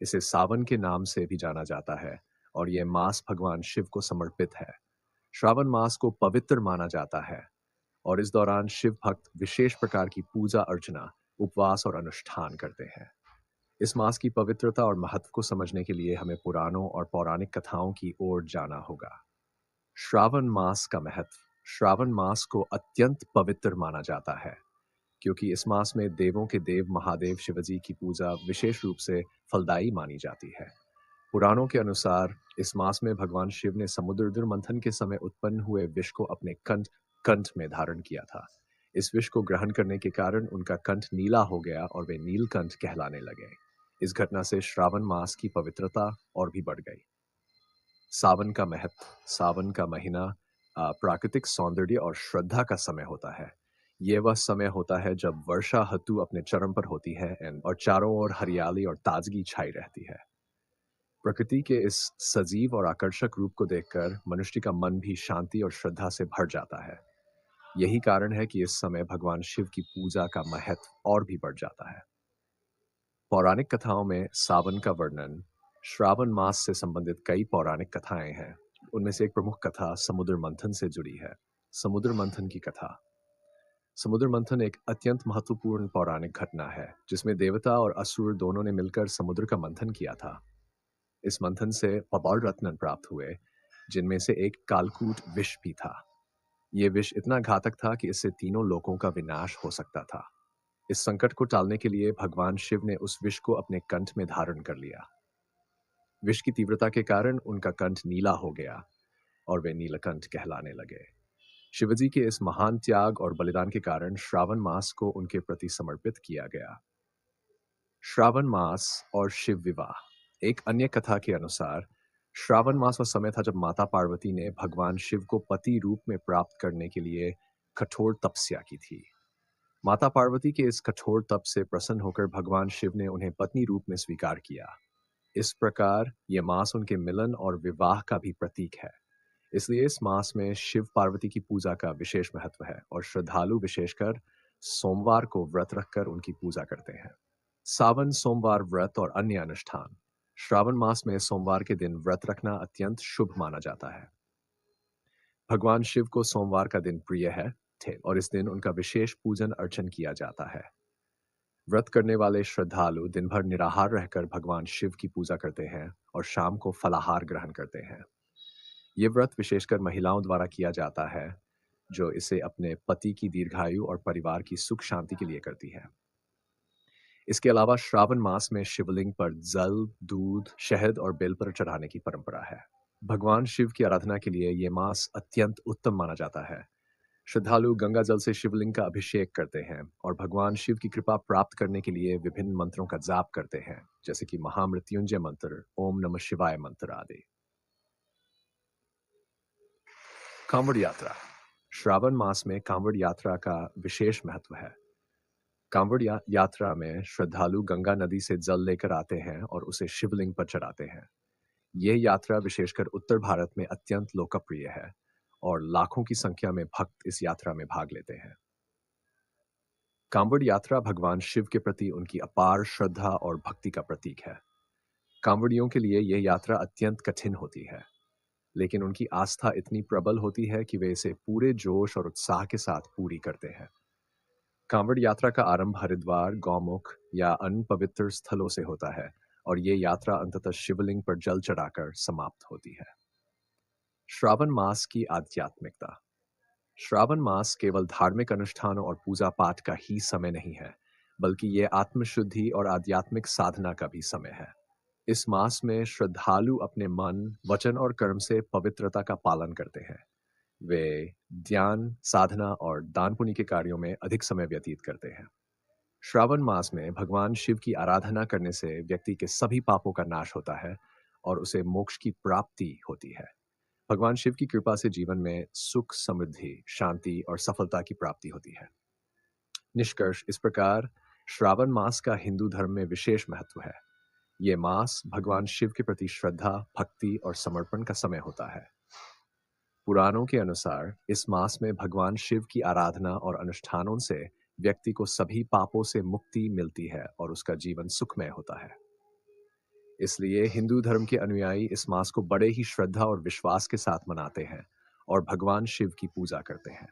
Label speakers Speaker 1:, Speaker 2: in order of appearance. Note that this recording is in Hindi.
Speaker 1: इसे सावन के नाम से भी जाना जाता है और ये मास भगवान शिव को समर्पित है। श्रावण मास को पवित्र माना जाता है और इस दौरान शिव भक्त विशेष प्रकार की पूजा अर्चना, उपवास और अनुष्ठान करते हैं। इस मास की पवित्रता और महत्व को समझने के लिए हमें पुराणों और पौराणिक कथाओं की ओर जाना होगा। श्रावण मास का महत्व। श्रावण मास को अत्यंत पवित्र माना जाता है क्योंकि इस मास में देवों के देव महादेव शिवजी की पूजा विशेष रूप से फलदायी मानी जाती है। पुराणों के अनुसार इस मास में भगवान शिव ने समुद्र मंथन के समय उत्पन्न हुए विष को अपने कंठ कंठ में धारण किया था। इस विष को ग्रहण करने के कारण उनका कंठ नीला हो गया और वे नीलकंठ कहलाने लगे। इस घटना से श्रावण मास की पवित्रता और भी बढ़ गई। सावन का महत्व। सावन का महीना प्राकृतिक सौंदर्य और श्रद्धा का समय होता है। ये वह समय होता है जब वर्षा ऋतु अपने चरम पर होती है और चारों ओर हरियाली और ताजगी छाई रहती है। प्रकृति के इस सजीव और आकर्षक रूप को देखकर मनुष्य का मन भी शांति और श्रद्धा से भर जाता है। यही कारण है कि इस समय भगवान शिव की पूजा का महत्व और भी बढ़ जाता है। पौराणिक कथाओं में सावन का वर्णन। श्रावण मास से संबंधित कई पौराणिक कथाएं हैं। उनमें से एक प्रमुख कथा समुद्र मंथन से जुड़ी है। समुद्र मंथन की कथा। समुद्र मंथन एक अत्यंत महत्वपूर्ण पौराणिक घटना है जिसमें देवता और असुर दोनों ने मिलकर समुद्र का मंथन किया था। इस मंथन से पबाल रत्न प्राप्त हुए, जिनमें से एक कालकूट विष भी था। यह विष इतना घातक था कि इससे तीनों लोकों का विनाश हो सकता था। इस संकट को टालने के लिए भगवान शिव ने उस विष को अपने कंठ में धारण कर लिया। विष की तीव्रता के कारण उनका कंठ नीला हो गया और वे नीलकंठ कहलाने लगे। शिवजी के इस महान त्याग और बलिदान के कारण श्रावण मास को उनके प्रति समर्पित किया गया। श्रावण मास और शिव विवाह। एक अन्य कथा के अनुसार श्रावण मास वह समय था जब माता पार्वती ने भगवान शिव को पति रूप में प्राप्त करने के लिए कठोर तपस्या की थी। माता पार्वती के इस कठोर तप से प्रसन्न होकर भगवान शिव ने उन्हें पत्नी रूप में स्वीकार किया। इस प्रकार यह मास उनके मिलन और विवाह का भी प्रतीक है। इसलिए इस मास में शिव पार्वती की पूजा का विशेष महत्व है और श्रद्धालु विशेषकर सोमवार को व्रत रखकर उनकी पूजा करते हैं। सावन सोमवार व्रत और अन्य अनुष्ठान। श्रावण मास में सोमवार के दिन व्रत रखना अत्यंत शुभ माना जाता है। भगवान शिव को सोमवार का दिन प्रिय है थे और इस दिन उनका विशेष पूजन अर्चन किया जाता है। व्रत करने वाले श्रद्धालु दिन भर निराहार रहकर भगवान शिव की पूजा करते हैं और शाम को फलाहार ग्रहण करते हैं। ये व्रत विशेषकर महिलाओं द्वारा किया जाता है जो इसे अपने पति की दीर्घायु और परिवार की सुख शांति के लिए करती है। इसके अलावा श्रावण मास में शिवलिंग पर जल, दूध, शहद और बेलपत्र चढ़ाने की परंपरा है। भगवान शिव की आराधना के लिए यह मास अत्यंत उत्तम माना जाता है। श्रद्धालु गंगा जल से शिवलिंग का अभिषेक करते हैं और भगवान शिव की कृपा प्राप्त करने के लिए विभिन्न मंत्रों का जाप करते हैं, जैसे कि महामृत्युंजय मंत्र, ओम नमः शिवाय मंत्र आदि। कांवड़ यात्रा। श्रावण मास में कांवड़ यात्रा का विशेष महत्व है। कांवड़ यात्रा में श्रद्धालु गंगा नदी से जल लेकर आते हैं और उसे शिवलिंग पर चढ़ाते हैं। यह यात्रा विशेषकर उत्तर भारत में अत्यंत लोकप्रिय है और लाखों की संख्या में भक्त इस यात्रा में भाग लेते हैं। कांवड़ यात्रा भगवान शिव के प्रति उनकी अपार श्रद्धा और भक्ति का प्रतीक है। कांवड़ियों के लिए यह यात्रा अत्यंत कठिन होती है, लेकिन उनकी आस्था इतनी प्रबल होती है कि वे इसे पूरे जोश और उत्साह के साथ पूरी करते हैं। कांवड़ यात्रा का आरंभ हरिद्वार, गौमुख या अन्य पवित्र स्थलों से होता है और ये यात्रा अंततः शिवलिंग पर जल चढ़ाकर समाप्त होती है। श्रावण मास की आध्यात्मिकता। श्रावण मास केवल धार्मिक अनुष्ठानों और पूजा पाठ का ही समय नहीं है, बल्कि ये आत्मशुद्धि और आध्यात्मिक साधना का भी समय है। इस मास में श्रद्धालु अपने मन, वचन और कर्म से पवित्रता का पालन करते हैं। वे ध्यान, साधना और दान पुण्य के कार्यों में अधिक समय व्यतीत करते हैं। श्रावण मास में भगवान शिव की आराधना करने से व्यक्ति के सभी पापों का नाश होता है और उसे मोक्ष की प्राप्ति होती है। भगवान शिव की कृपा से जीवन में सुख, समृद्धि, शांति और सफलता की प्राप्ति होती है। निष्कर्ष इस प्रकार श्रावण मास का हिंदू धर्म में विशेष महत्व है। ये मास भगवान शिव के प्रति श्रद्धा, भक्ति और समर्पण का समय होता है। पुराणों के अनुसार इस मास में भगवान शिव की आराधना और अनुष्ठानों से व्यक्ति को सभी पापों से मुक्ति मिलती है और उसका जीवन सुखमय होता है। इसलिए हिंदू धर्म के अनुयायी इस मास को बड़े ही श्रद्धा और विश्वास के साथ मनाते हैं और भगवान शिव की पूजा करते हैं।